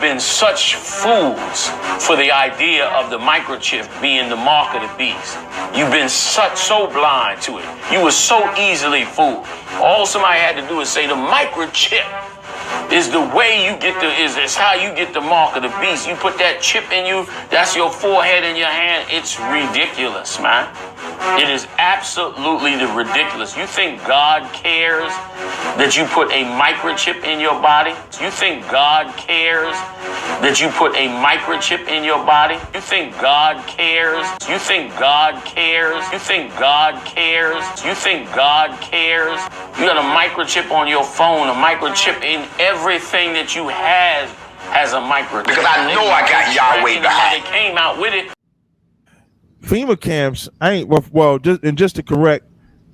been such fools for the idea of the microchip being the mark of the beast. You've been so blind to it. You were so easily fooled. All somebody had to do is say the microchip is the way you get is how you get the mark of the beast. You put that chip in you, that's your forehead in your hand. It's ridiculous, man. It is absolutely ridiculous. You think God cares that you put a microchip in your body? You think God cares that you put a microchip in your body? You think God cares? You think God cares? You think God cares? You think God cares? You got a microchip on your phone, a microchip in everything that you have has a microchip. Because I know I got Yahweh behind. They came out with it. FEMA camps, just to correct,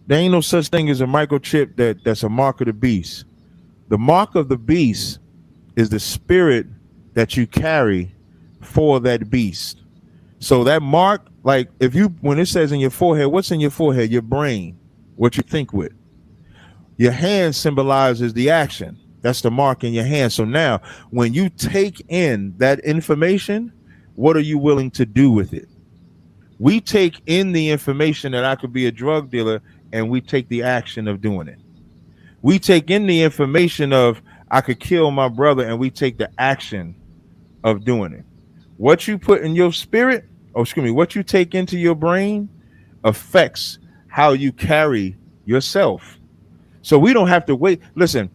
there ain't no such thing as a microchip that's a mark of the beast. The mark of the beast is the spirit that you carry for that beast. So that mark, like when it says in your forehead, what's in your forehead? Your brain, what you think with. Your hand symbolizes the action. That's the mark in your hand. So now when you take in that information, what are you willing to do with it? We take in the information that I could be a drug dealer, and we take the action of doing it. We take in the information of I could kill my brother, and we take the action of doing it. What you put in your spirit, what you take into your brain affects how you carry yourself. So we don't have to wait. Listen,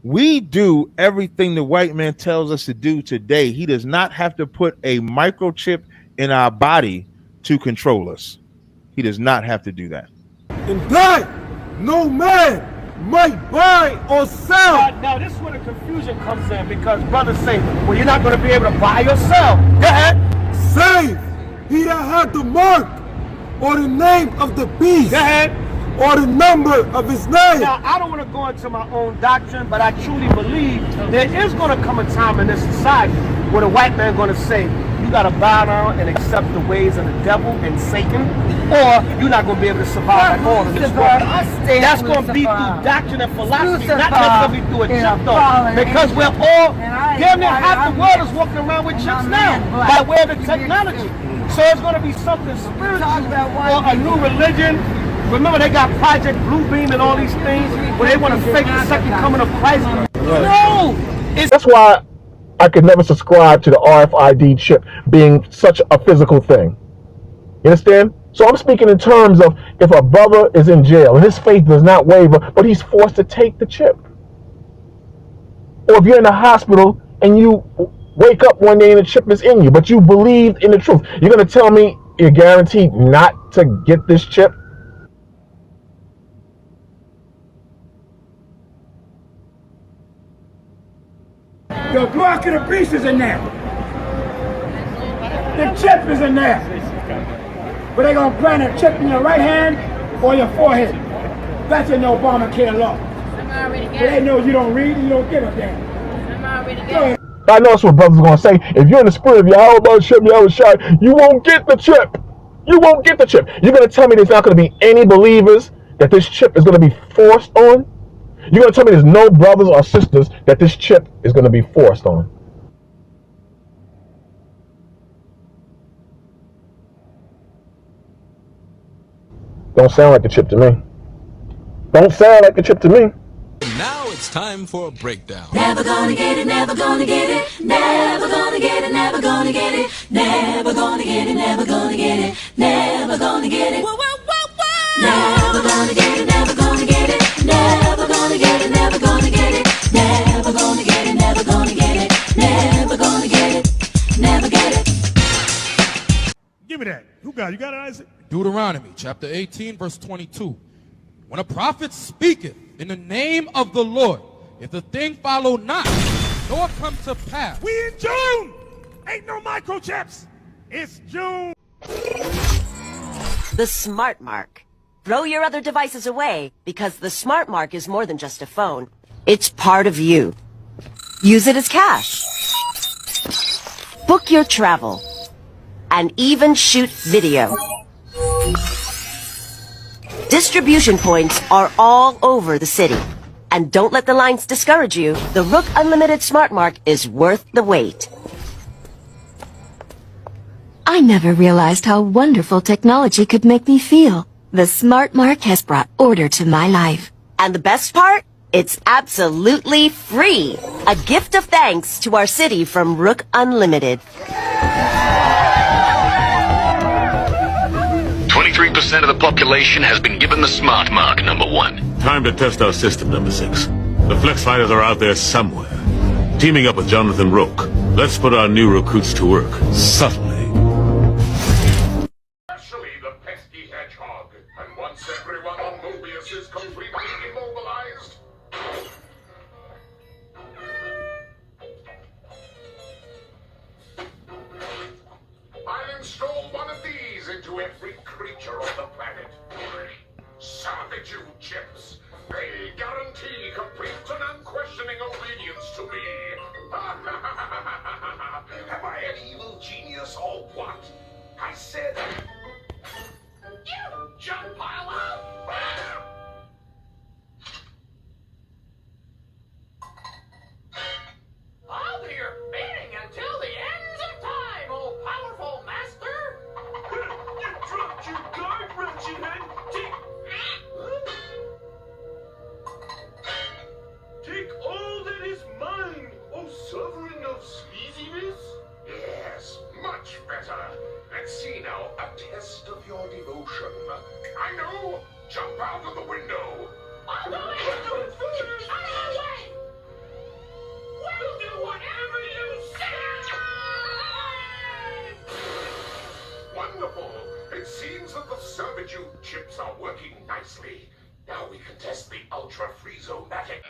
we do everything the white man tells us to do today. He does not have to put a microchip in our body to control us. He does not have to do that. And that no man might buy or sell. Now this is where the confusion comes in, because brothers say, well, you're not going to be able to buy or sell. Go ahead. Save he that had the mark or the name of the beast. Go ahead. Or the number of his name. Now, I don't want to go into my own doctrine, but I truly believe there is going to come a time in this society where the white man going to say, you got to bow down and accept the ways of the devil and Satan, or you're not going to be able to survive at all in this world. That's going to be through doctrine and philosophy, not necessarily through a chip, though. Because we're all, damn near half the world is walking around with chips now, by way of the technology. So it's going to be something spiritual or a new religion. Remember, they got Project Bluebeam and all these things where they want to fake the second coming of Christ. No! That's why I could never subscribe to the RFID chip being such a physical thing. You understand? So I'm speaking in terms of if a brother is in jail and his faith does not waver, but he's forced to take the chip. Or if you're in the hospital and you wake up one day and the chip is in you, but you believe in the truth, you're going to tell me you're guaranteed not to get this chip? The mark of the beast is in there. The chip is in there. But they're going to plant a chip in your right hand or your forehead. That's in the Obamacare law. But they know you don't read and you don't give a damn. I know that's what brothers are going to say. If you're in the spirit of Yahweh, you won't get the chip. You won't get the chip. You're going to tell me there's not going to be any believers that this chip is going to be forced on? You're going to tell me there's no brothers or sisters that this chip is going to be forced on? Don't sound like the chip to me. Don't sound like the chip to me. Now it's time for a breakdown. Never gonna get it, never gonna get it, never gonna get it, never gonna get it, never gonna get it, never gonna get it, never gonna get it. Whoa, whoa, whoa, whoa. Never gonna get it, never gonna get it, never gonna get it, never gonna get it, never gonna get it, never gonna get it, never gonna get it, never get it. Give me that. You got it, Isaac? Deuteronomy chapter 18 verse 22. When a prophet speaketh in the name of the Lord, if the thing follow not, nor come to pass. We in June! Ain't no microchips! It's June! The Smart Mark. Throw your other devices away, because the Smart Mark is more than just a phone. It's part of you. Use it as cash. Book your travel. And even shoot video. Distribution points are all over the city. And don't let the lines discourage you. The Rook Unlimited Smart Mark is worth the wait. I never realized how wonderful technology could make me feel. The Smart Mark has brought order to my life. And the best part? It's absolutely free. A gift of thanks to our city from Rook Unlimited. 23% of the population has been given the Smart Mark, number 1. Time to test our system, number 6. The Flex Fighters are out there somewhere. Teaming up with Jonathan Rook. Let's put our new recruits to work, subtly. Especially the pesky hedgehog. And once everyone on Mobius is completely immobilized, I'll install one of these into every creature on the planet. Servitude chips. They guarantee complete and unquestioning obedience to me. Am I an evil genius or what? I said... You jump pile up! I'll do your bidding until the ends of time, oh powerful master! You dropped your guard, wretched head! Take all that is mine, oh sovereign of sleaziness! Yes, much better. Let's see now, a test of your devotion. I know! Jump out of the window! I'll do it! Out of the way! We'll do whatever you say! Wonderful! It seems that the servitude chips are working nicely. Now we can test the ultra-freezomatic.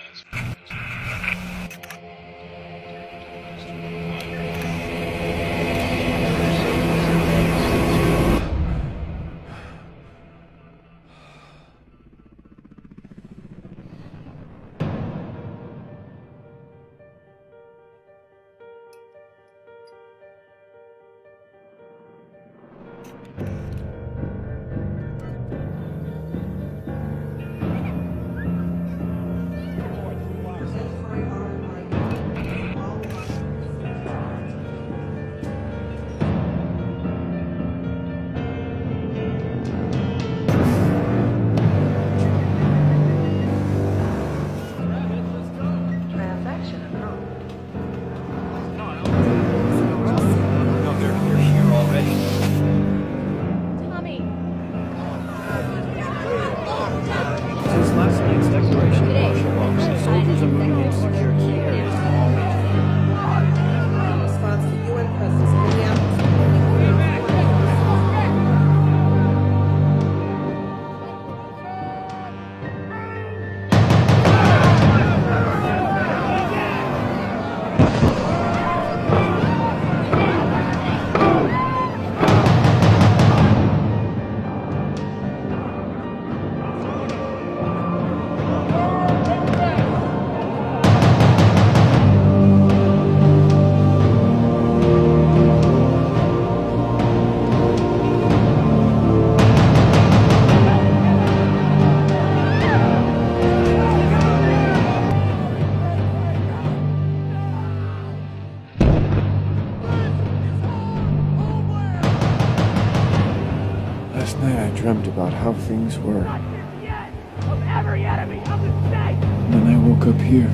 Last night I dreamt about how things were. Of every enemy of the state! And then I woke up here.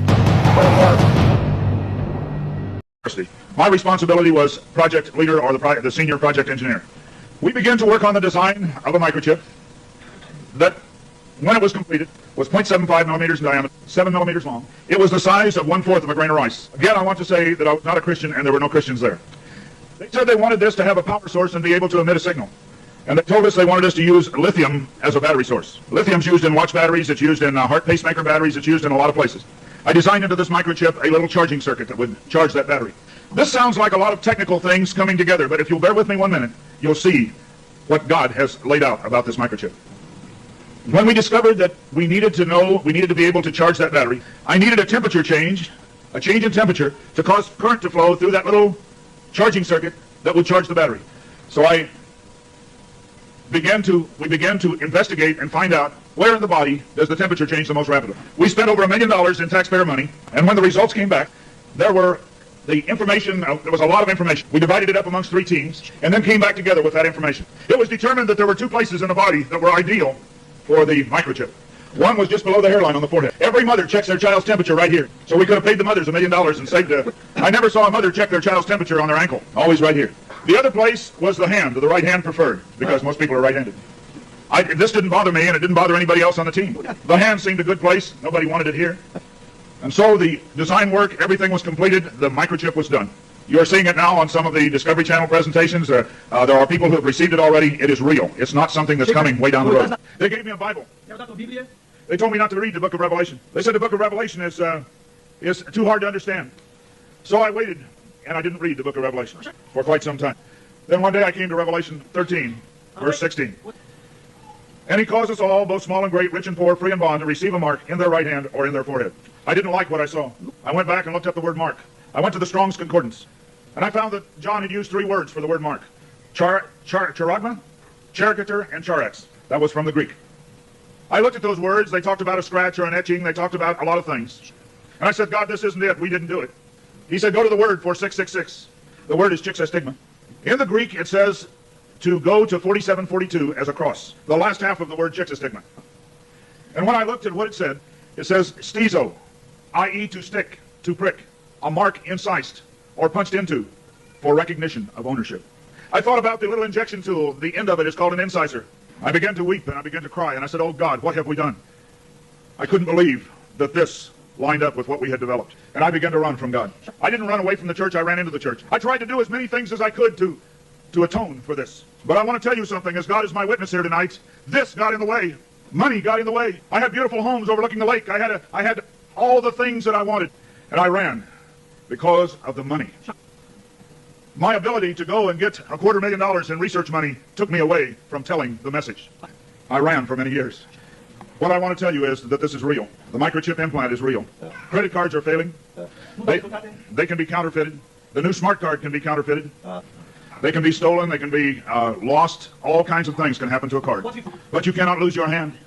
My responsibility was project leader or the senior project engineer. We began to work on the design of a microchip that, when it was completed, was 0.75 millimeters in diameter, 7 millimeters long. It was the size of 1/4 of a grain of rice. Again, I want to say that I was not a Christian and there were no Christians there. They said they wanted this to have a power source and be able to emit a signal. And they told us they wanted us to use lithium as a battery source. Lithium's used in watch batteries, it's used in heart pacemaker batteries, it's used in a lot of places. I designed into this microchip a little charging circuit that would charge that battery. This sounds like a lot of technical things coming together, but if you'll bear with me 1 minute, you'll see what God has laid out about this microchip. When we discovered that we needed to be able to charge that battery, I needed a temperature change, a change in temperature, to cause current to flow through that little charging circuit that would charge the battery. So we began to investigate and find out where in the body does the temperature change the most rapidly. We spent over $1 million in taxpayer money, and when the results came back, there were the information, there was a lot of information. We divided it up amongst 3 teams and then came back together with that information. It was determined that there were 2 places in the body that were ideal for the microchip. One was just below the hairline on the forehead. Every mother checks their child's temperature right here. So we could have paid the mothers $1 million and saved I never saw a mother check their child's temperature on their ankle. Always right here. The other place was the hand, the right hand preferred, because most people are right-handed. This didn't bother me, and it didn't bother anybody else on the team. The hand seemed a good place. Nobody wanted it here. And so the design work, everything was completed. The microchip was done. You're seeing it now on some of the Discovery Channel presentations. There are people who have received it already. It is real. It's not something that's coming way down the road. They gave me a Bible. They told me not to read the book of Revelation. They said the book of Revelation is too hard to understand. So I waited, and I didn't read the book of Revelation for quite some time. Then one day I came to Revelation 13, verse 16. And he caused us all, both small and great, rich and poor, free and bond, to receive a mark in their right hand or in their forehead. I didn't like what I saw. I went back and looked up the word mark. I went to the Strong's Concordance. And I found that John had used 3 words for the word mark. Charagma, charicature, and charex. That was from the Greek. I looked at those words. They talked about a scratch or an etching. They talked about a lot of things. And I said, God, this isn't it. We didn't do it. He said, go to the word for 666. The word is chixastigma. In the Greek, it says to go to 4742 as a cross. The last half of the word chixastigma. And when I looked at what it says stizo, i.e. to stick, to prick, a mark incised or punched into for recognition of ownership. I thought about the little injection tool. The end of it is called an incisor. I began to weep and I began to cry and I said, oh God, what have we done? I couldn't believe that this lined up with what we had developed. And I began to run from God. I didn't run away from the church, I ran into the church. I tried to do as many things as I could to atone for this. But I want to tell you something, as God is my witness here tonight, this got in the way. Money got in the way. I had beautiful homes overlooking the lake. I had all the things that I wanted. And I ran because of the money. My ability to go and get $250,000 in research money took me away from telling the message. I ran for many years. What I want to tell you is that this is real. The microchip implant is real. Credit cards are failing. They can be counterfeited. The new smart card can be counterfeited. They can be stolen. They can be lost. All kinds of things can happen to a card. But you cannot lose your hand.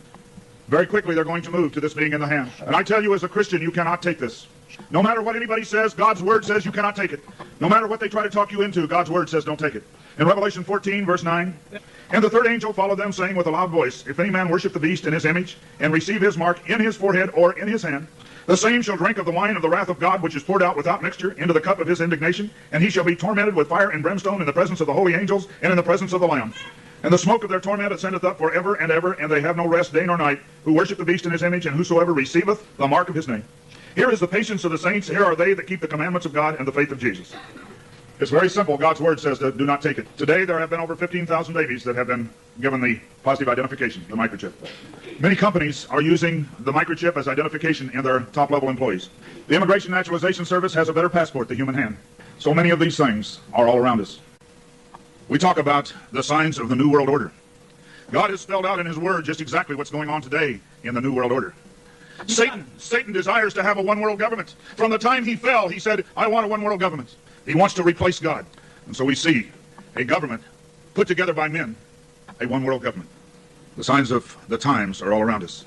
Very quickly, they're going to move to this being in the hand. And I tell you, as a Christian, you cannot take this. No matter what anybody says, God's word says you cannot take it. No matter what they try to talk you into, God's word says don't take it. In Revelation 14, verse 9, and the third angel followed them, saying with a loud voice, if any man worship the beast in his image, and receive his mark in his forehead or in his hand, the same shall drink of the wine of the wrath of God, which is poured out without mixture into the cup of his indignation, and he shall be tormented with fire and brimstone in the presence of the holy angels and in the presence of the Lamb. And the smoke of their torment ascendeth up for ever, and they have no rest day nor night, who worship the beast in his image, and whosoever receiveth the mark of his name. Here is the patience of the saints. Here are they that keep the commandments of God and the faith of Jesus. It's very simple. God's word says that do not take it. Today there have been over 15,000 babies that have been given the positive identification, the microchip. Many companies are using the microchip as identification in their top-level employees. The Immigration Naturalization Service has a better passport, the human hand. So many of these things are all around us. We talk about the signs of the New World Order. God has spelled out in his word just exactly what's going on today in the New World Order. Satan desires to have a one-world government. From the time he fell, he said, I want a one-world government. He wants to replace God. And so we see a government put together by men, a one-world government. The signs of the times are all around us.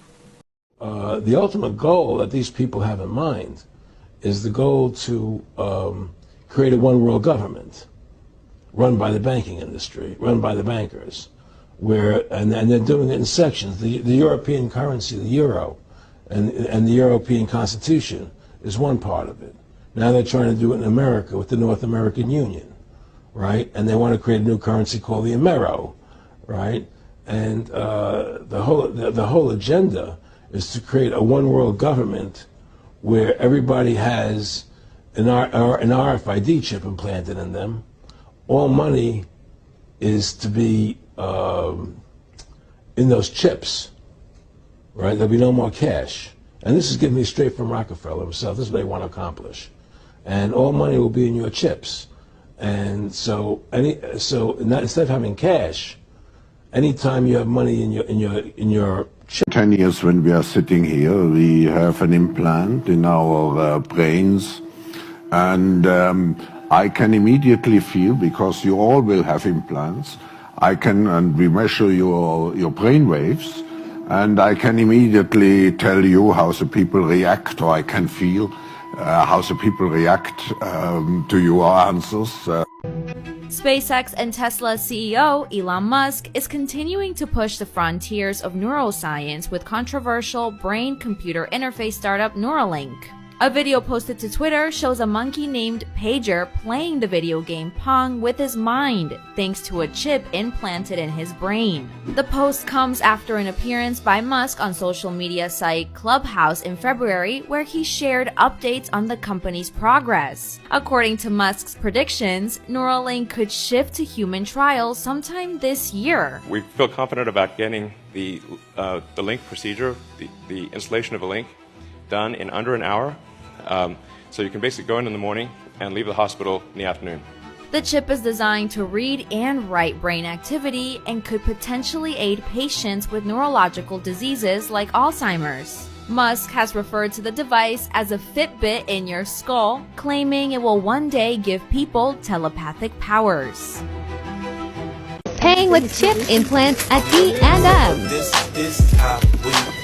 The ultimate goal that these people have in mind is the goal to create a one-world government run by the banking industry, run by the bankers, and they're doing it in sections. The European currency, the euro, and the European Constitution is one part of it. Now they're trying to do it in America with the North American Union, right? And they want to create a new currency called the Amero, right? And the whole agenda is to create a one-world government where everybody has an RFID chip implanted in them. All money is to be in those chips, right? There'll be no more cash. And this is given me straight from Rockefeller himself. This is what they want to accomplish. And all money will be in your chips. And so instead of having cash, anytime you have money in your chip. 10 years when we are sitting here, we have an implant in our brains, and I can immediately feel, because you all will have implants, and we measure your brain waves, and I can immediately tell you how the people react, or I can feel how the people react to your answers. SpaceX and Tesla CEO Elon Musk is continuing to push the frontiers of neuroscience with controversial brain-computer interface startup Neuralink. A video posted to Twitter shows a monkey named Pager playing the video game Pong with his mind, thanks to a chip implanted in his brain. The post comes after an appearance by Musk on social media site Clubhouse in February, where he shared updates on the company's progress. According to Musk's predictions, Neuralink could shift to human trials sometime this year. We feel confident about getting the link procedure, the installation of a link, done in under an hour. So you can basically go in the morning and leave the hospital in the afternoon. The chip is designed to read and write brain activity and could potentially aid patients with neurological diseases like Alzheimer's. Musk has referred to the device as a Fitbit in your skull, claiming it will one day give people telepathic powers. Paying with chip implants at D&M. This is how we do.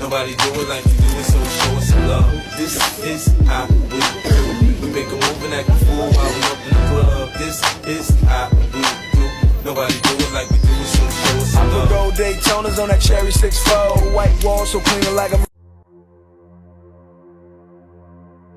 Nobody do it like you do it, so show us some love. This is how we do. We make a move and act a fool while we up in the club. This is how we do. Nobody do it like we do it, so show us some love. Gold Daytonas on that cherry 6-4. White walls so clean like a...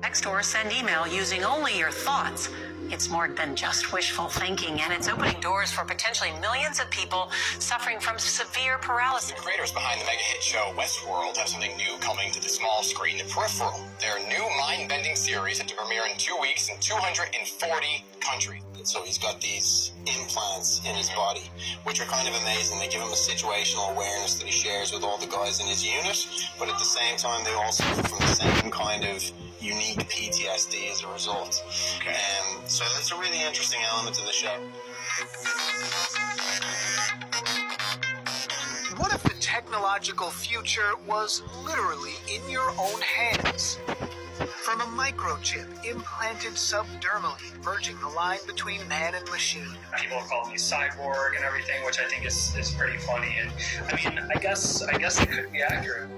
Text or send email using only your thoughts. It's more than just wishful thinking, and it's opening doors for potentially millions of people suffering from severe paralysis. The creators behind the mega hit show Westworld have something new coming to the small screen, The Peripheral. Their new mind-bending series set to premiere in 2 weeks in 240 countries. And so he's got these implants in his body, which are kind of amazing. They give him a situational awareness that he shares with all the guys in his unit, but at the same time they all suffer from the same kind of unique PTSD as a result. Okay. So that's a really interesting element of the show. What if the technological future was literally in your own hands? From a microchip implanted subdermally, merging the line between man and machine. People call me cyborg and everything, which I think is pretty funny. And I mean, I guess it could be accurate.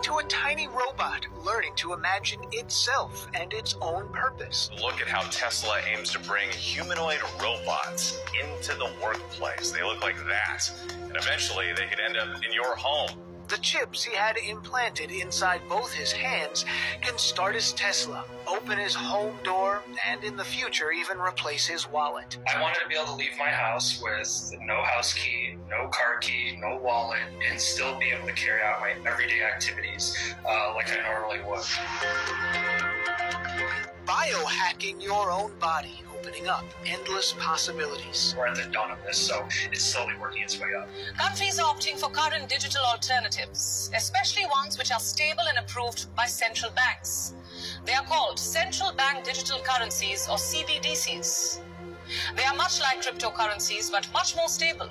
To a tiny robot learning to imagine itself and its own purpose. Look at how Tesla aims to bring humanoid robots into the workplace. They look like that. And eventually they could end up in your home. The chips he had implanted inside both his hands can start his Tesla, open his home door, and in the future even replace his wallet. I wanted to be able to leave my house with no house key, no car key, no wallet, and still be able to carry out my everyday activities like I normally would. Biohacking your own body, opening up endless possibilities. We're at the dawn of this, so it's slowly working its way up. Countries are opting for current digital alternatives, especially ones which are stable and approved by central banks. They are called central bank digital currencies, or CBDCs. They are much like cryptocurrencies, but much more stable.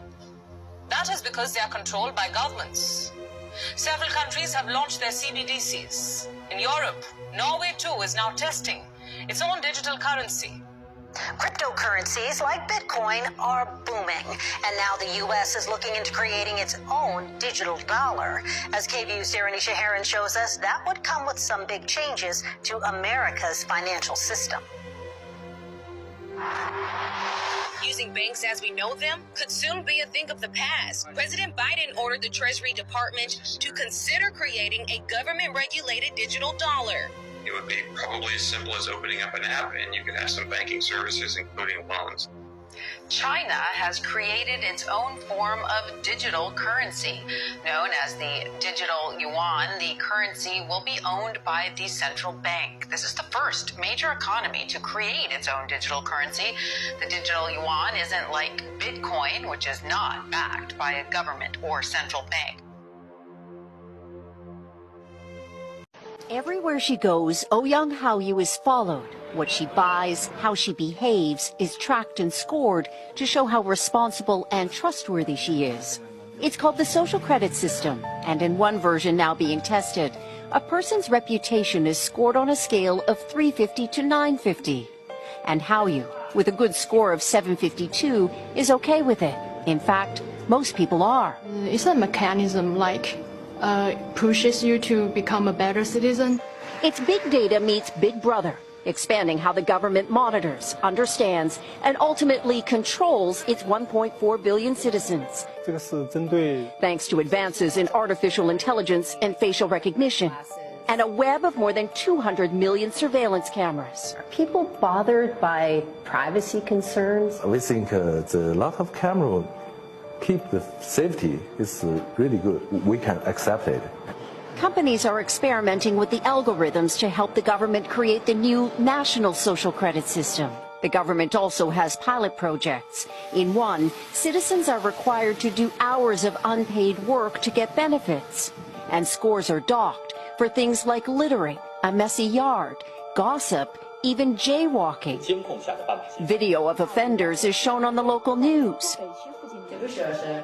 That is because they are controlled by governments. Several countries have launched their CBDCs. In Europe, Norway too is now testing its own digital currency. Cryptocurrencies like Bitcoin are booming, and now the U.S. is looking into creating its own digital dollar. As KVU's Saranisha Heron shows us, that would come with some big changes to America's financial system. Using banks as we know them could soon be a thing of the past. President Biden ordered the Treasury Department to consider creating a government-regulated digital dollar. It would be probably as simple as opening up an app and you could have some banking services, including loans. China has created its own form of digital currency. Known as the digital yuan, the currency will be owned by the central bank. This is the first major economy to create its own digital currency. The digital yuan isn't like Bitcoin, which is not backed by a government or central bank. Everywhere she goes, Ouyang Haoyu is followed. What she buys, how she behaves, is tracked and scored to show how responsible and trustworthy she is. It's called the social credit system, and in one version now being tested, a person's reputation is scored on a scale of 350 to 950. And Haoyu, with a good score of 752, is okay with it. In fact, most people are. It's a mechanism like pushes you to become a better citizen. It's big data meets Big Brother, expanding how the government monitors, understands, and ultimately controls its 1.4 billion citizens. Thanks to advances in artificial intelligence and facial recognition, and a web of more than 200 million surveillance cameras. Are people bothered by privacy concerns? We think the lot of camera keep the safety is really good. We can accept it. Companies are experimenting with the algorithms to help the government create the new national social credit system. The government also has pilot projects. In one, citizens are required to do hours of unpaid work to get benefits. And scores are docked for things like littering, a messy yard, gossip, even jaywalking. Video of offenders is shown on the local news.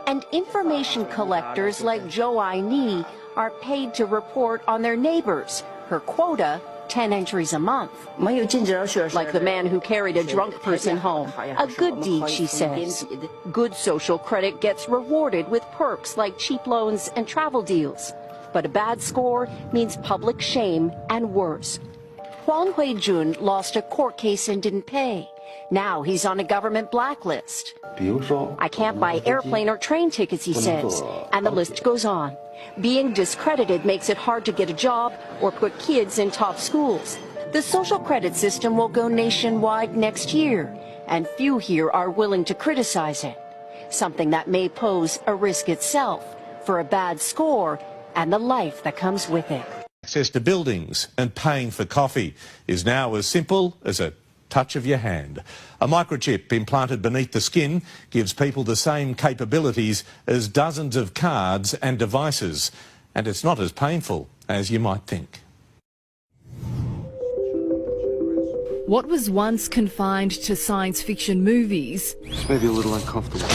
And information collectors like Zhou Aini are paid to report on their neighbors. Her quota, 10 entries a month. Like the man who carried a drunk person home. A good deed, she says. Good social credit gets rewarded with perks like cheap loans and travel deals. But a bad score means public shame and worse. Huang Huijun lost a court case and didn't pay. Now he's on a government blacklist. I can't buy airplane or train tickets, he says, and the list goes on. Being discredited makes it hard to get a job or put kids in top schools. The social credit system will go nationwide next year, and few here are willing to criticize it. Something that may pose a risk itself for a bad score and the life that comes with it. Access to buildings and paying for coffee is now as simple as a touch of your hand. A microchip implanted beneath the skin gives people the same capabilities as dozens of cards and devices, and it's not as painful as you might think. What was once confined to science fiction movies This may be a little uncomfortable.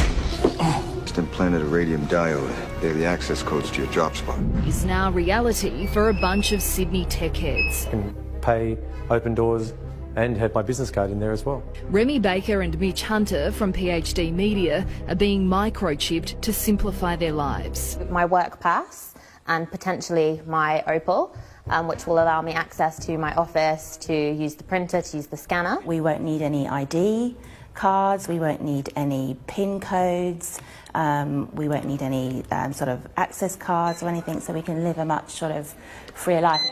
Just implanted a radium diode. They're the access codes to your drop spot. is now reality for a bunch of Sydney tech heads. Can pay, open doors, and had my business card in there as well. Remy Baker and Mitch Hunter from PhD Media are being microchipped to simplify their lives. My work pass and potentially my Opal, which will allow me access to my office, to use the printer, to use the scanner. We won't need any ID cards, we won't need any PIN codes, we won't need any sort of access cards or anything, so we can live a much sort of freer life.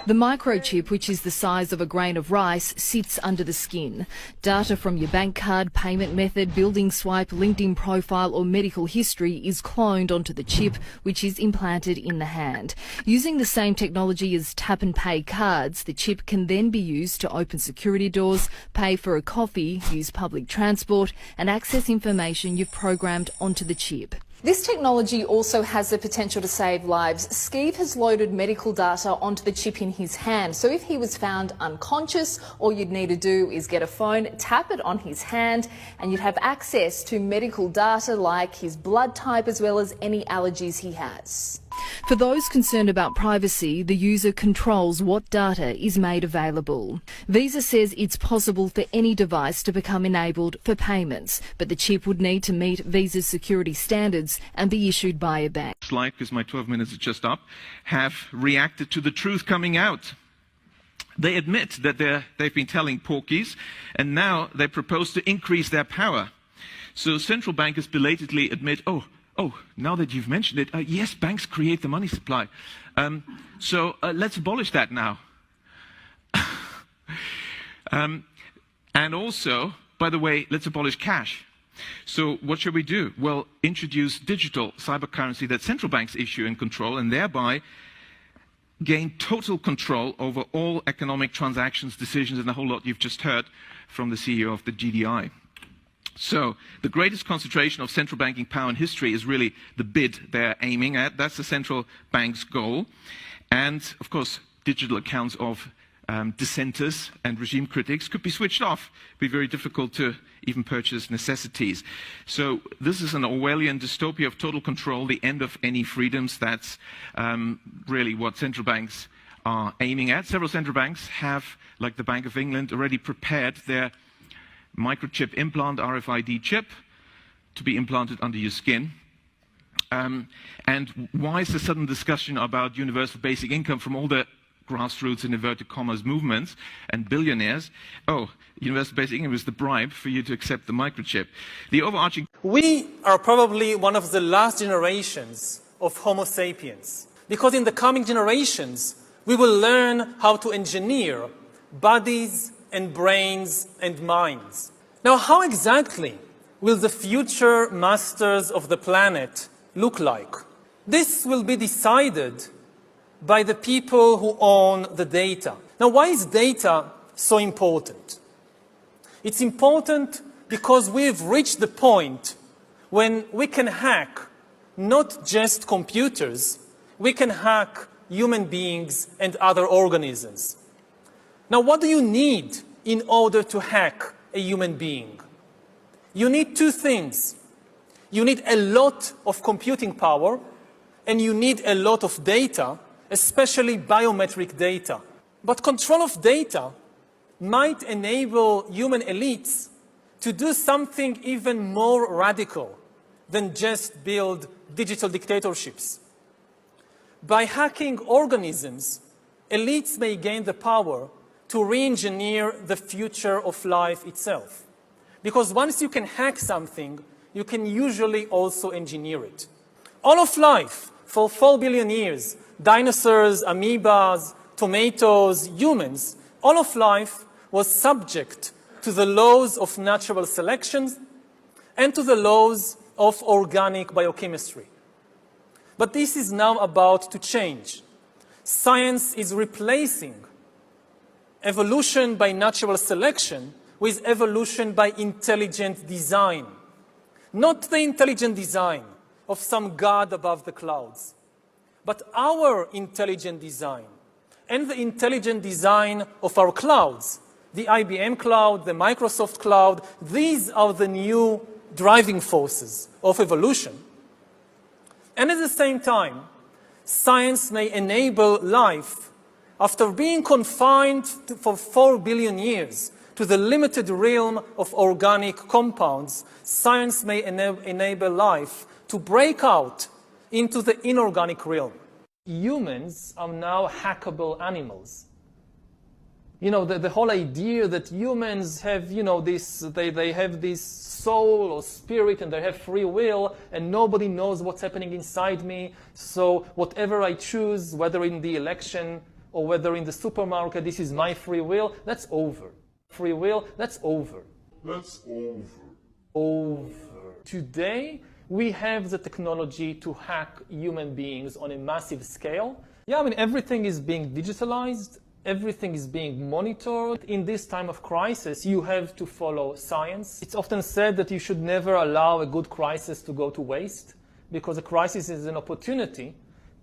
The microchip, which is the size of a grain of rice, sits under the skin. Data from your bank card, payment method, building swipe, LinkedIn profile or medical history is cloned onto the chip, which is implanted in the hand. Using the same technology as tap and pay cards, the chip can then be used to open security doors, pay for a coffee, use public transport and access information you've programmed onto the chip. This technology also has the potential to save lives. Skeeve has loaded medical data onto the chip in his hand. So if he was found unconscious, all you'd need to do is get a phone, tap it on his hand, and you'd have access to medical data like his blood type as well as any allergies he has. For those concerned about privacy, the user controls what data is made available. Visa says it's possible for any device to become enabled for payments, but the chip would need to meet Visa's security standards and be issued by a bank. Like, because my 12 minutes is just up, have reacted to the truth coming out. They admit that they've been telling porkies, and now they propose to increase their power. So central bankers belatedly admit, oh, now that you've mentioned it, yes, banks create the money supply. So let's abolish that now. And also, by the way, let's abolish cash. So what should we do? Well, introduce digital cybercurrency that central banks issue and control, and thereby gain total control over all economic transactions, decisions, and the whole lot you've just heard from the CEO of the GDI. So the greatest concentration of central banking power in history is really the bid they're aiming at. That's the central bank's goal. And, of course, digital accounts of dissenters and regime critics could be switched off. It'd be very difficult to even purchase necessities. So this is an Orwellian dystopia of total control, the end of any freedoms. That's really what central banks are aiming at. Several central banks have, like the Bank of England, already prepared their microchip implant, RFID chip, to be implanted under your skin. And why is the sudden discussion about universal basic income from all the grassroots and inverted commas movements and billionaires. Oh, universal basic income was the bribe for you to accept the microchip. The overarching... We are probably one of the last generations of Homo sapiens, because in the coming generations, we will learn how to engineer bodies and brains and minds. Now, how exactly will the future masters of the planet look like? This will be decided by the people who own the data. Now, why is data so important? It's important because we've reached the point when we can hack not just computers, we can hack human beings and other organisms. Now, what do you need in order to hack a human being? You need two things. You need a lot of computing power, and you need a lot of data, especially biometric data. But control of data might enable human elites to do something even more radical than just build digital dictatorships. By hacking organisms, elites may gain the power to re-engineer the future of life itself. Because once you can hack something, you can usually also engineer it. All of life, for 4 billion years, dinosaurs, amoebas, tomatoes, humans, all of life was subject to the laws of natural selection and to the laws of organic biochemistry. But this is now about to change. Science is replacing evolution by natural selection with evolution by intelligent design. Not the intelligent design of some god above the clouds, but our intelligent design and the intelligent design of our clouds, the IBM cloud, the Microsoft cloud. These are the new driving forces of evolution. And at the same time, science may enable life, after being confined for 4 billion years to the limited realm of organic compounds, science may enable life to break out into the inorganic realm. Humans are now hackable animals. You know, the whole idea that humans have, you know, they have this soul or spirit and they have free will and nobody knows what's happening inside me. So whatever I choose, whether in the election or whether in the supermarket, this is my free will, that's over. Free will, that's over. That's over. Over. Today, we have the technology to hack human beings on a massive scale. Yeah, I mean, everything is being digitalized. Everything is being monitored. In this time of crisis, you have to follow science. It's often said that you should never allow a good crisis to go to waste, because a crisis is an opportunity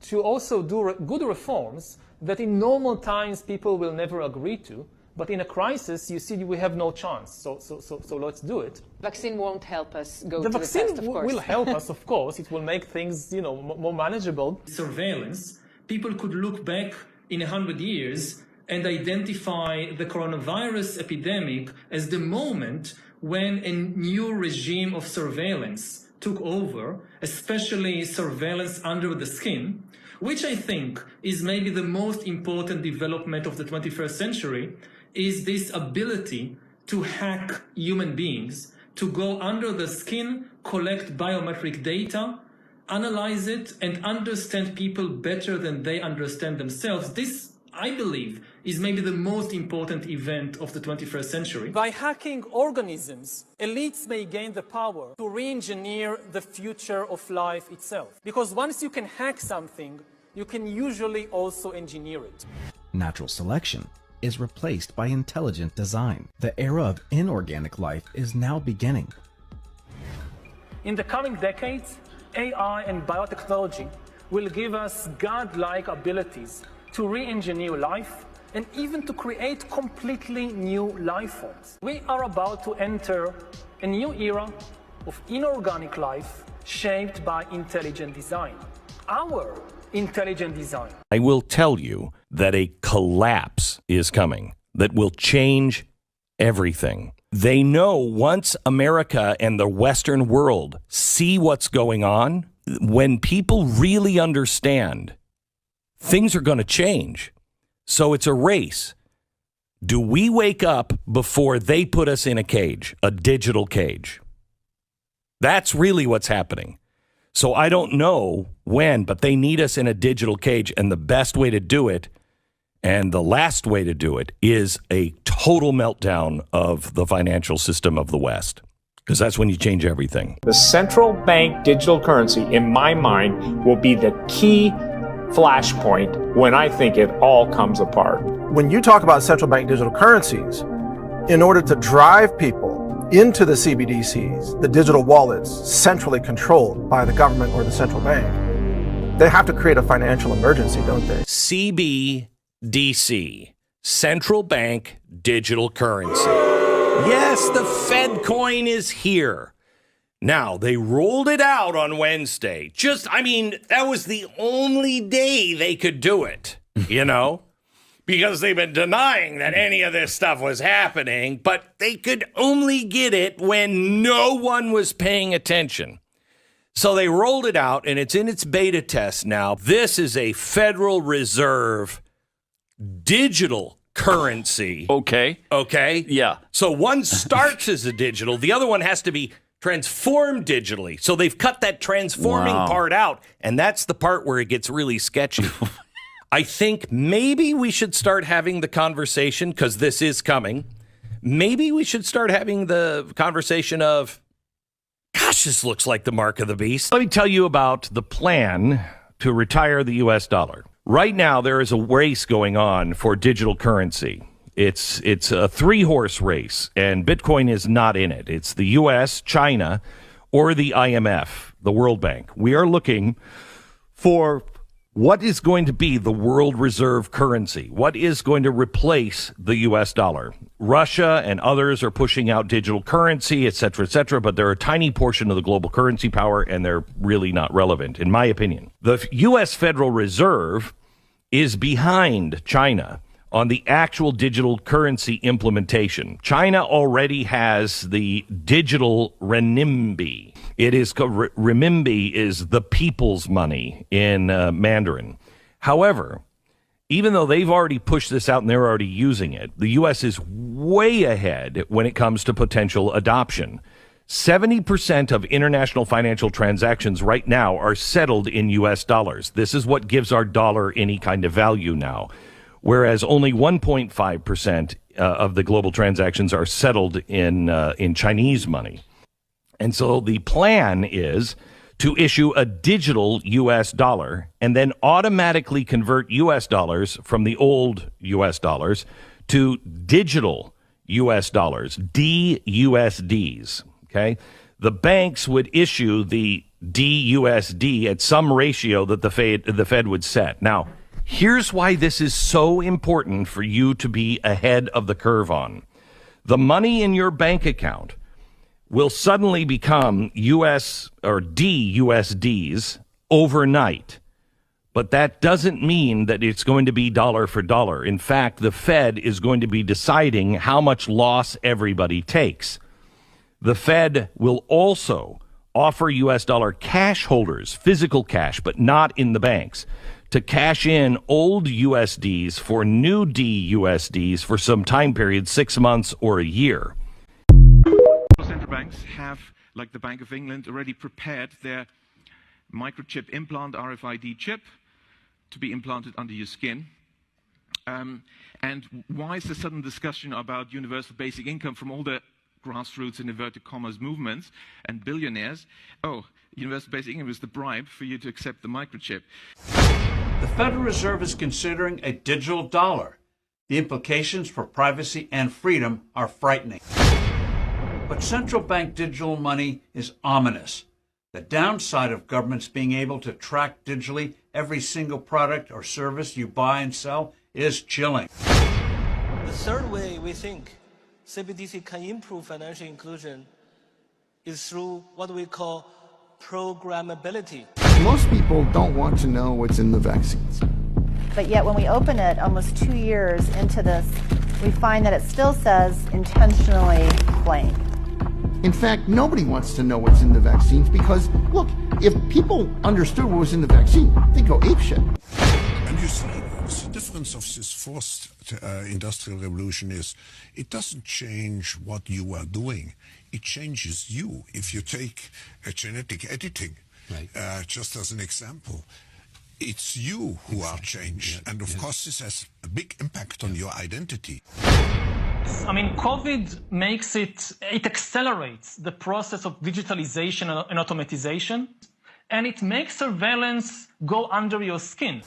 to also do good reforms that in normal times people will never agree to. But in a crisis, you see, we have no chance. So let's do it. Vaccine won't help us go to the test, vaccine of course. will help us, of course. It will make things, you know, more manageable. Surveillance. People could look back in 100 years and identify the coronavirus epidemic as the moment when a new regime of surveillance took over, especially surveillance under the skin, which I think is maybe the most important development of the 21st century, is this ability to hack human beings, to go under the skin, collect biometric data, analyze it, and understand people better than they understand themselves. This, I believe, is maybe the most important event of the 21st century. By hacking organisms, elites may gain the power to re-engineer the future of life itself. Because once you can hack something, you can usually also engineer it. Natural selection is replaced by intelligent design. The era of inorganic life is now beginning. In the coming decades, AI and biotechnology will give us godlike abilities to re-engineer life and even to create completely new life forms. We are about to enter a new era of inorganic life shaped by intelligent design. Our intelligent design. I will tell you that a collapse is coming that will change everything. They know once America and the Western world see what's going on, when people really understand, things are going to change. So it's a race. Do we wake up before they put us in a cage, a digital cage? That's really what's happening. So I don't know when, but they need us in a digital cage. And the best way to do it, and the last way to do it, is a total meltdown of the financial system of the West. Because that's when you change everything. The central bank digital currency, in my mind, will be the key flashpoint when I think it all comes apart. When you talk about central bank digital currencies, in order to drive people into the CBDCs, the digital wallets centrally controlled by the government or the central bank, they have to create a financial emergency, don't they? CBDC, central bank digital currency. Yes, the Fed coin is here. Now, they rolled it out on Wednesday. That was the only day they could do it, you know? Because they've been denying that any of this stuff was happening, but they could only get it when no one was paying attention. So they rolled it out, and it's in its beta test now. This is a Federal Reserve digital currency. Okay. Yeah. So one starts as a digital. The other one has to be transformed digitally. So they've cut that transforming part out, and that's the part where it gets really sketchy. I think maybe we should start having the conversation, because this is coming. Maybe we should start having the conversation of, gosh, this looks like the mark of the beast. Let me tell you about the plan to retire the U.S. dollar. Right now, there is a race going on for digital currency. It's a three-horse race, and Bitcoin is not in it. It's the U.S., China, or the IMF, the World Bank. We are looking for what is going to be the world reserve currency? What is going to replace the U.S. dollar? Russia and others are pushing out digital currency, et cetera, but they're a tiny portion of the global currency power, and they're really not relevant, in my opinion. The U.S. Federal Reserve is behind China on the actual digital currency implementation. China already has the digital renminbi. It is renminbi is the people's money in Mandarin. However, even though they've already pushed this out and they're already using it, the U.S. is way ahead when it comes to potential adoption. 70% of international financial transactions right now are settled in U.S. dollars. This is what gives our dollar any kind of value now, whereas only 1.5% of the global transactions are settled in Chinese money. And so the plan is to issue a digital U.S. dollar and then automatically convert U.S. dollars from the old U.S. dollars to digital U.S. dollars, DUSDs. Okay, the banks would issue the DUSD at some ratio that the Fed would set. Now, here's why this is so important for you to be ahead of the curve on. The money in your bank account will suddenly become US or DUSDs overnight. But that doesn't mean that it's going to be dollar for dollar. In fact, the Fed is going to be deciding how much loss everybody takes. The Fed will also offer U.S. dollar cash holders, physical cash, but not in the banks, to cash in old USDs for new DUSDs for some time period, 6 months or a year. Central banks have, like the Bank of England, already prepared their microchip implant, RFID chip, to be implanted under your skin. And why is the sudden discussion about universal basic income from all the grassroots and inverted commas movements and billionaires? Oh, universal basic income is the bribe for you to accept the microchip. The Federal Reserve is considering a digital dollar. The implications for privacy and freedom are frightening. But central bank digital money is ominous. The downside of governments being able to track digitally every single product or service you buy and sell is chilling. The third way we think CBDC can improve financial inclusion is through what we call programmability. Most people don't want to know what's in the vaccines. But yet when we open it almost 2 years into this, we find that it still says intentionally plain. In fact, nobody wants to know what's in the vaccines because, look, if people understood what was in the vaccine, they'd go apeshit. Understand The difference of this fourth industrial revolution is it doesn't change what you are doing. It changes you. If you take genetic editing, just as an example, it's you who are changed. And of course, this has a big impact on your identity. I mean, COVID makes it accelerates the process of digitalization and automatization, and it makes surveillance go under your skin.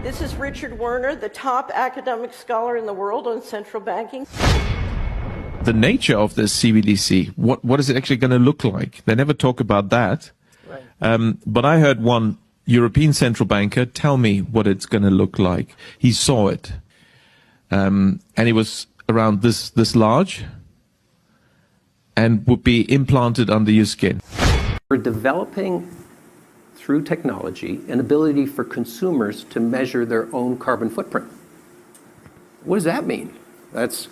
This is Richard Werner, the top academic scholar in the world on central banking. The nature of this CBDC, what is it actually going to look like? They never talk about that. Right. But I heard one European central banker tell me what it's going to look like. He saw it. And it was around this large and would be implanted under your skin. We're developing, through technology, an ability for consumers to measure their own carbon footprint. What does that mean? That's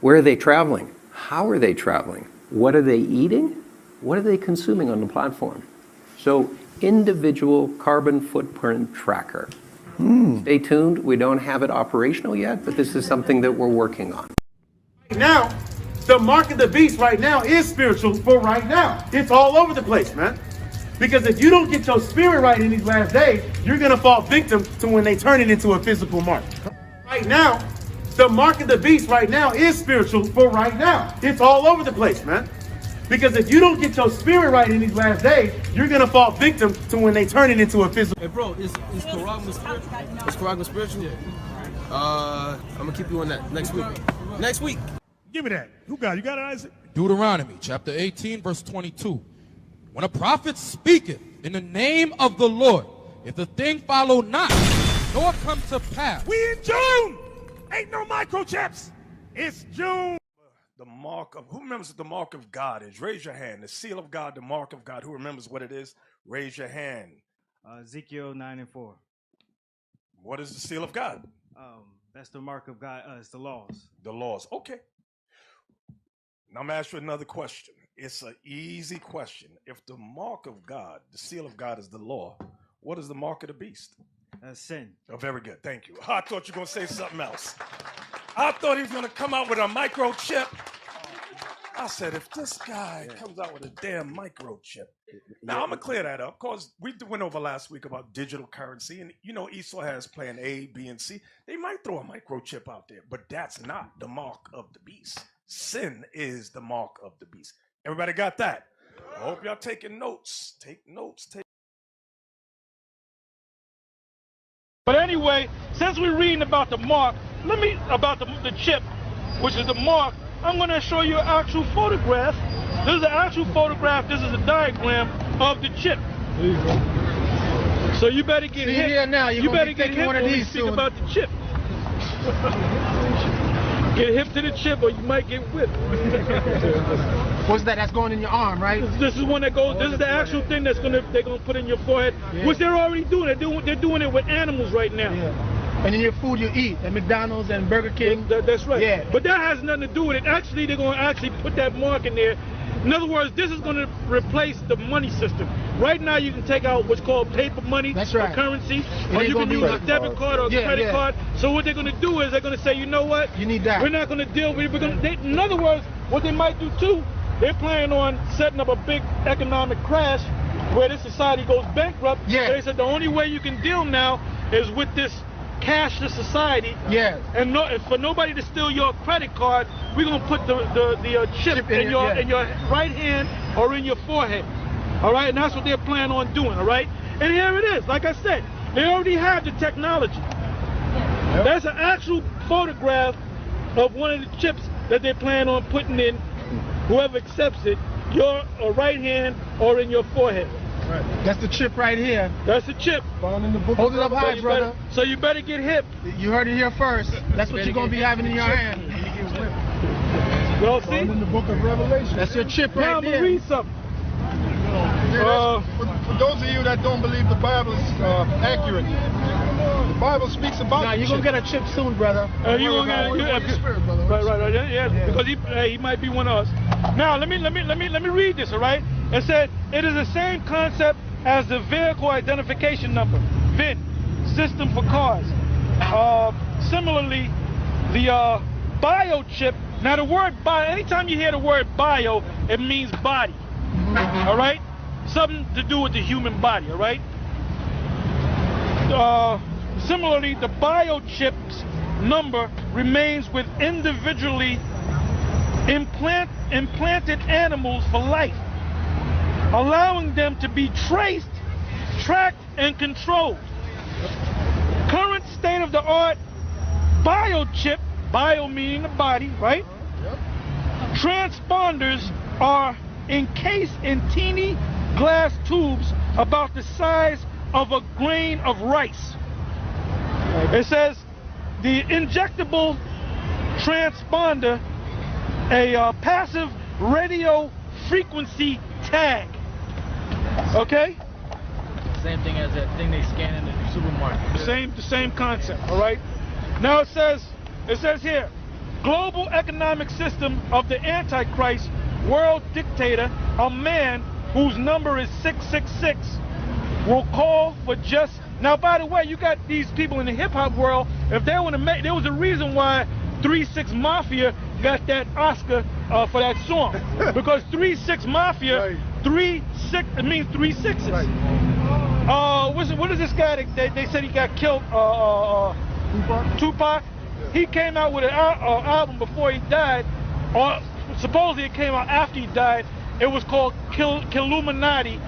where are they traveling? How are they traveling? What are they eating? What are they consuming on the platform? So, individual carbon footprint tracker. Stay tuned. We don't have it operational yet, but this is something that we're working on. Now, the mark of the beast right now is spiritual for right now. It's all over the place, man. Because if you don't get your spirit right in these last days, you're going to fall victim to when they turn it into a physical mark. Right now, the mark of the beast right now is spiritual for right now. It's all over the place, man. Because if you don't get your spirit right in these last days, you're going to fall victim to when they turn it into a physical. Hey, bro, is Karagma spiritual? Is Karagma spiritual? I'm going to keep you on that next week. Next week. Give me that. Who got it? You got it, Isaac? Deuteronomy chapter 18, verse 22. When a prophet speaketh in the name of the Lord, if the thing follow not, nor come to pass. We in June! Ain't no microchips! It's June! The mark of, who remembers what the mark of God is? Raise your hand. The seal of God, the mark of God. Who remembers what it is? Raise your hand. Ezekiel 9:4. What is the seal of God? That's the mark of God. It's the laws. The laws. Okay. Now I'm going to ask you another question. It's an easy question. If the mark of God, the seal of God is the law, what is the mark of the beast? Sin. Oh, very good. Thank you. I thought you were going to say something else. I thought he was going to come out with a microchip. I said, if this guy comes out with a damn microchip. Now, I'm going to clear that up because we went over last week about digital currency. And, you know, Esau has plan A, B, and C. They might throw a microchip out there, but that's not the mark of the beast. Sin is the mark of the beast. Everybody got that? I hope y'all taking notes. Take notes. But anyway, since we're reading about the mark, about the chip, which is the mark, I'm going to show you an actual photograph. This is an actual photograph. This is a diagram of the chip. There you go. So you better get hit. Here now. You better get hit when we speak about the chip. Get hip to the chip or you might get whipped. What's that? That's going in your arm, right? This is one that goes, this is the actual thing they're gonna put in your forehead, which they're already doing. They're doing it with animals right now. Yeah. And in your food you eat, at McDonald's and Burger King. That's right. Yeah. But that has nothing to do with it. Actually, they're gonna actually put that mark in there. In other words, this is going to replace the money system. Right now, you can take out what's called paper money, that's right, or currency, or you can use a debit card or a credit card. So what they're going to do is they're going to say, you know what? You need that. We're not going to deal with it. In other words, what they might do too, they're planning on setting up a big economic crash where this society goes bankrupt. Yeah. So they said the only way you can deal now is with this cashless society. Yeah. And for nobody to steal your credit card, we're gonna put the chip in your right hand or in your forehead. All right, and that's what they're planning on doing. All right, and here it is. Like I said, they already have the technology. Yep. That's an actual photograph of one of the chips that they plan on putting in. Whoever accepts it, your right hand or in your forehead. Right. That's the chip right here. That's the chip. Found in the book. Hold it up high, brother. So you better get hip. You heard it here first. That's what you're going to be having in your hand. Well, see? Found in the book of Revelation. That's your chip right there. Now I'm going to read something. For those of you that don't believe the Bible is accurate, the Bible speaks about Nah, you're going to get a chip soon, brother. You're going to get a spirit, brother. Right. Yeah. Because he might be one of us. Now, let me read this, all right? It said, it is the same concept as the vehicle identification number, VIN. system for cars. Similarly, the biochip. Now the word bio, anytime you hear the word bio, it means body. All right? Something to do with the human body, all right? Similarly, the biochip's number remains with individually implanted animals for life, allowing them to be traced, tracked, and controlled. Current state-of-the-art biochip, bio meaning the body, right? Transponders are encased in teeny glass tubes about the size of a grain of rice. It says the injectable transponder, a passive radio frequency tag. Okay? Same thing as that thing they scan in the supermarket. The same concept, all right? Now it says here, global economic system of the Antichrist, world dictator, a man whose number is 666, will call for just. Now, by the way, you got these people in the hip-hop world, if they want to make, there was a reason why 3 6 Mafia got that Oscar for that song. Because 3 6 Mafia, 3 6, it means 3 6s. What is this guy that they said he got killed? Tupac? He came out with an album before he died, or supposedly it came out after he died. It was called Killuminati,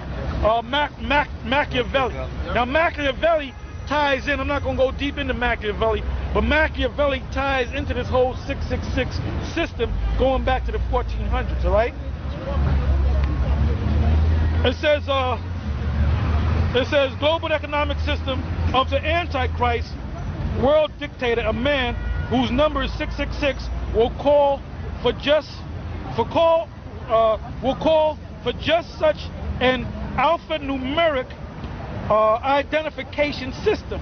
Machiavelli. Now Machiavelli ties in, I'm not going to go deep into Machiavelli, but Machiavelli ties into this whole 666 system going back to the 1400s, all right? It says global economic system of the Antichrist, world dictator, a man whose number is 666, will call for just such an alphanumeric identification system.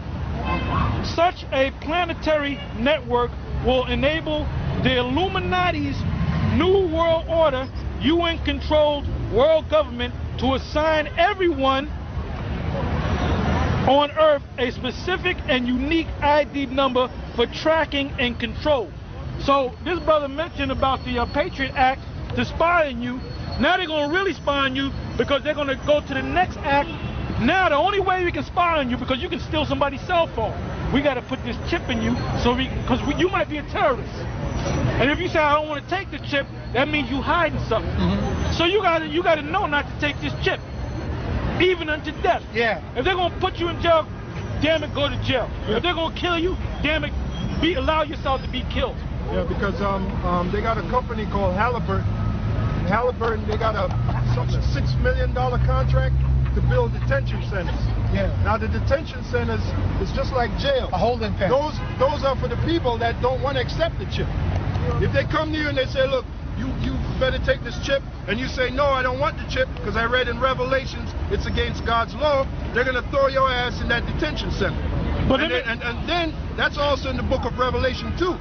Such a planetary network will enable the Illuminati's New World Order, UN-controlled world government, to assign everyone on Earth a specific and unique ID number for tracking and control. So this brother mentioned about the Patriot Act to spy on you. Now they're going to really spy on you because they're going to go to the next act. Now the only way we can spy on you, because you can steal somebody's cell phone, we got to put this chip in you, so because you might be a terrorist. And if you say I don't want to take the chip, that means you hiding something. So you got to know not to take this chip, even unto death. Yeah. If they're going to put you in jail, damn it, go to jail. If they're going to kill you, damn it, allow yourself to be killed. Yeah, because they got a company called Halliburton. Halliburton, they got a $6 million contract to build detention centers. Yeah. Now the detention centers is just like jail. A holding pen. Those are for the people that don't want to accept the chip. If they come to you and they say, look, you better take this chip, and you say, no, I don't want the chip because I read in Revelations it's against God's law, they're going to throw your ass in that detention center. But and then that's also in the book of Revelation too,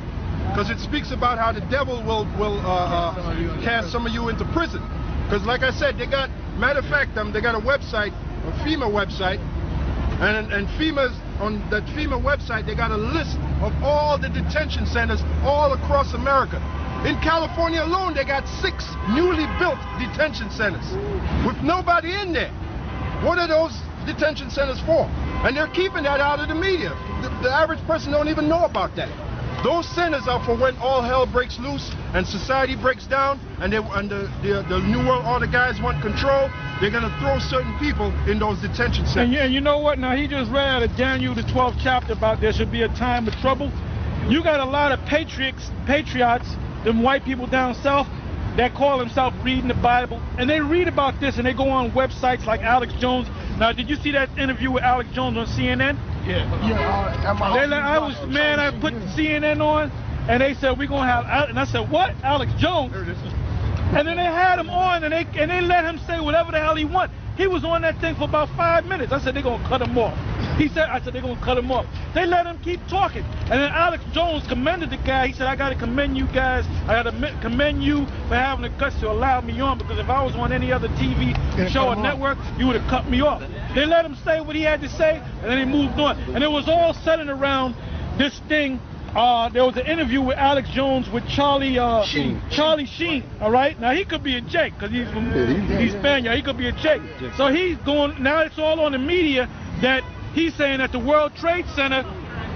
because it speaks about how the devil will cast some of you into prison. Because like I said, they got, matter of fact, they got a website, a FEMA website, and FEMA's, on that FEMA website, they got a list of all the detention centers all across America. In California alone, they got 6 newly built detention centers with nobody in there. What are those detention centers for? And they're keeping that out of the media. The average person don't even know about that. Those centers are for when all hell breaks loose and society breaks down, and the New World Order guys want control. They're going to throw certain people in those detention centers. And yeah, you know what? Now, he just read out of Daniel, the 12th chapter, about there should be a time of trouble. You got a lot of patriots, them white people down south, that call themselves reading the Bible, and they read about this, and they go on websites like Alex Jones. Now, did you see that interview with Alex Jones on CNN? Yeah. I put CNN on, and they said, we're going to have, and I said, what? Alex Jones? And then they had him on, and they let him say whatever the hell he want. He was on that thing for about 5 minutes. I said, they're going to cut him off. I said, they're going to cut him off. They let him keep talking. And then Alex Jones commended the guy. He said, I got to commend you guys. I got to commend you for having the guts to allow me on, because if I was on any other TV show or network, you would have cut me off. They let him say what he had to say, and then he moved on. And it was all centered around this thing. There was an interview with Alex Jones with Charlie Sheen. All right, now he could be in check because he's Spaniard. He could be in check. So he's going. Now it's all on the media that he's saying that the World Trade Center,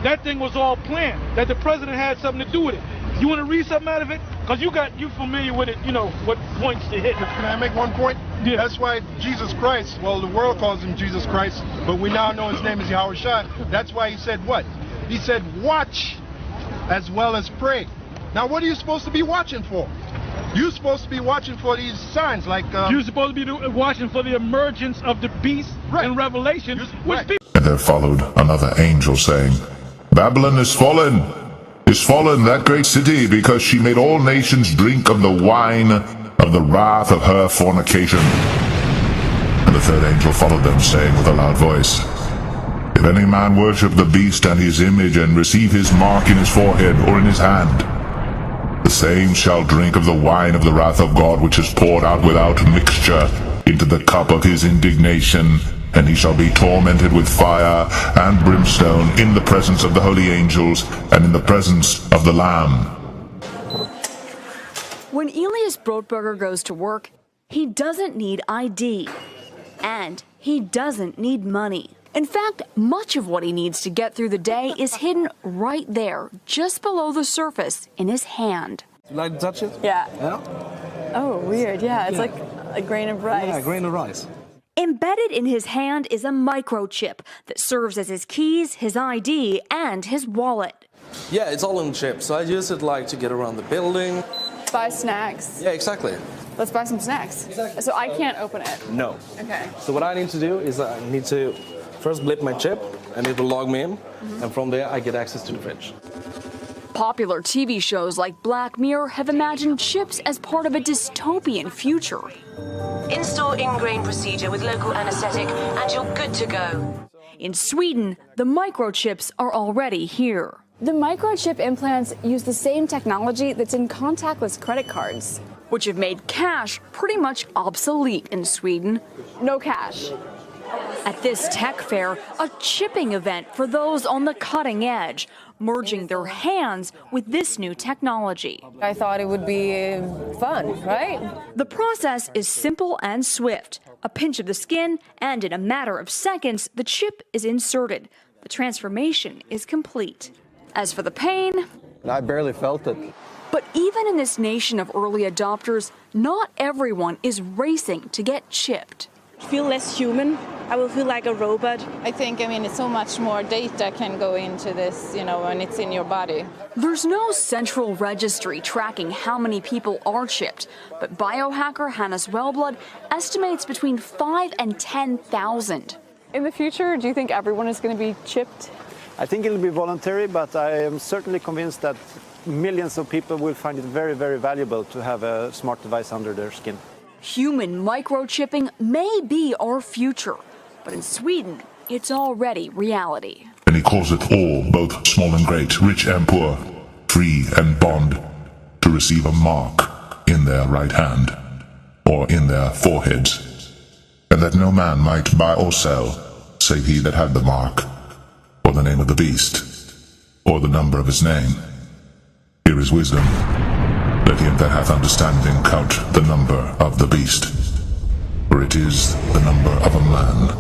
that thing was all planned. That the president had something to do with it. You want to read something out of it? Because you familiar with it. You know what points to hit. Can I make one point? Yeah. That's why Jesus Christ. Well, the world calls him Jesus Christ, but we now know his name is Yahweh Shai. That's why he said what? He said, "Watch as well as pray." Now, what are you supposed to be watching for? You're supposed to be watching for these signs, like you're supposed to be watching for the emergence of the beast in Revelation. And there followed another angel saying, "Babylon is fallen, that great city, because she made all nations drink of the wine of the wrath of her fornication." And the third angel followed them, saying with a loud voice, "If any man worship the beast and his image, and receive his mark in his forehead or in his hand, the same shall drink of the wine of the wrath of God, which is poured out without mixture into the cup of his indignation, and he shall be tormented with fire and brimstone in the presence of the holy angels and in the presence of the Lamb." When Elias Brotberger goes to work, he doesn't need ID, and he doesn't need money. In fact, much of what he needs to get through the day is hidden right there, just below the surface, in his hand. You like to touch it? Yeah. Yeah? Oh, weird. Yeah, it's like a grain of rice. Yeah, a grain of rice. Embedded in his hand is a microchip that serves as his keys, his ID, and his wallet. Yeah, it's all in chip, so I use it like to get around the building. Buy snacks. Yeah, exactly. Let's buy some snacks. Exactly. So I can't open it. No. Okay. So what I need to do is I need to first blip my chip, and it will log me in, and from there I get access to the fridge. Popular TV shows like Black Mirror have imagined chips as part of a dystopian future. Install ingrain procedure with local anesthetic and you're good to go. In Sweden, the microchips are already here. The microchip implants use the same technology that's in contactless credit cards, which have made cash pretty much obsolete in Sweden. No cash. At this tech fair, a chipping event for those on the cutting edge, merging their hands with this new technology. I thought it would be fun, right? The process is simple and swift. A pinch of the skin, and in a matter of seconds, the chip is inserted. The transformation is complete. As for the pain, I barely felt it. But even in this nation of early adopters, not everyone is racing to get chipped. Feel less human. I will feel like a robot. I think, it's so much more data can go into this, when it's in your body. There's no central registry tracking how many people are chipped, but biohacker Hannes Wellblood estimates between 5,000 and 10,000. In the future, do you think everyone is going to be chipped? I think it'll be voluntary, but I am certainly convinced that millions of people will find it very, very valuable to have a smart device under their skin. Human microchipping may be our future, but in Sweden, it's already reality. And he calls it all, both small and great, rich and poor, free and bond, to receive a mark in their right hand, or in their foreheads, and that no man might buy or sell, save he that had the mark, or the name of the beast, or the number of his name. Here is wisdom. Let him that hath understanding count the number of the beast, for it is the number of a man,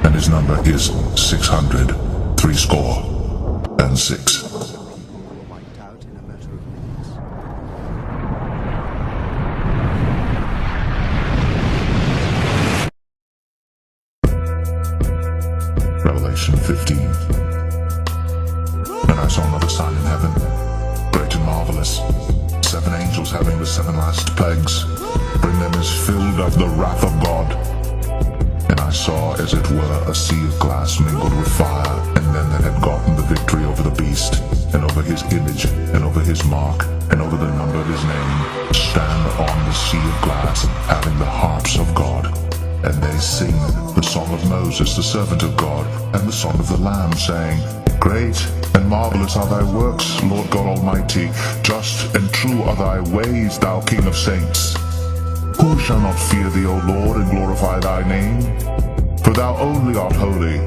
and his number is 666. Revelation 15. And I saw another sign in heaven, great and marvelous, 7 angels having the 7 last plagues, for in them is filled up the wrath of God. And I saw as it were a sea of glass mingled with fire, and them that had gotten the victory over the beast, and over his image, and over his mark, and over the number of his name, stand on the sea of glass, having the harps of God. And they sing the song of Moses, the servant of God, and the song of the Lamb, saying, Great and marvelous are thy works, Lord God Almighty. Just and true are thy ways, thou King of saints. Who shall not fear thee, O Lord, and glorify thy name? For thou only art holy.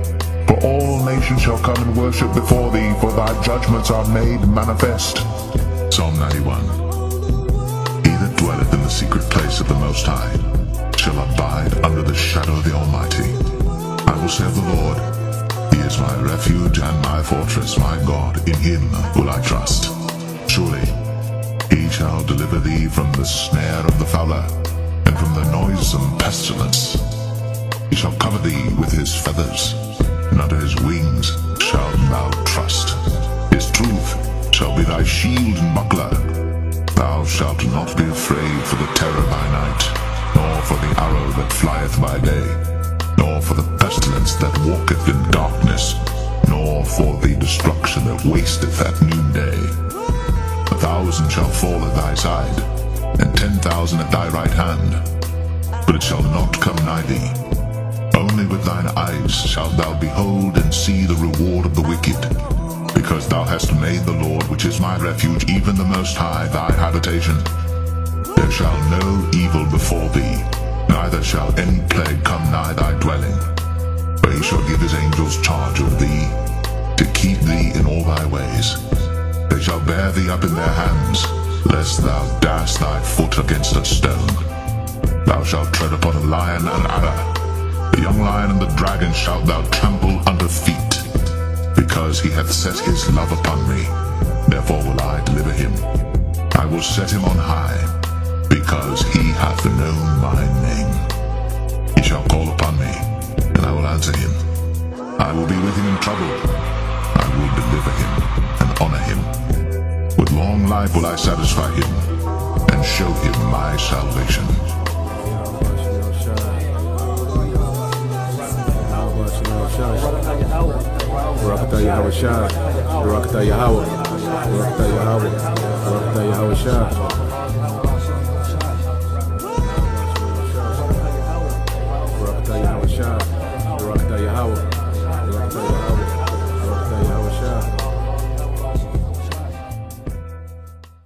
For all nations shall come and worship before thee, for thy judgments are made manifest. Psalm 91. He that dwelleth in the secret place of the Most High shall abide under the shadow of the Almighty. I will say of the Lord, He is my refuge and my fortress, my God, in Him will I trust. Surely He shall deliver thee from the snare of the fowler, and from the noisome pestilence. He shall cover thee with His feathers, and under His wings shalt thou trust. His truth shall be thy shield and buckler. Thou shalt not be afraid for the terror by night, nor for the arrow that flieth by day, nor for the pestilence that walketh in darkness, nor for the destruction that wasteth at noonday. 1,000 shall fall at thy side, and 10,000 at thy right hand, but it shall not come nigh thee. Only with thine eyes shalt thou behold and see the reward of the wicked, because thou hast made the Lord, which is my refuge, even the Most High, thy habitation. There shall no evil befall thee, neither shall any plague come nigh thy dwelling. For He shall give His angels charge over thee, to keep thee in all thy ways. They shall bear thee up in their hands, lest thou dash thy foot against a stone. Thou shalt tread upon a lion and adder. The young lion and the dragon shalt thou trample under feet. Because he hath set his love upon me, therefore will I deliver him. I will set him on high, because he hath known my name. He shall call upon me, and I will answer him. I will be with him in trouble. I will deliver him and honor him. With long life will I satisfy him, and show him my salvation. Barakatah Yahweh Shah, Barakatah Yahweh, Barakatah Yahweh, Barakatah Yahweh Shah.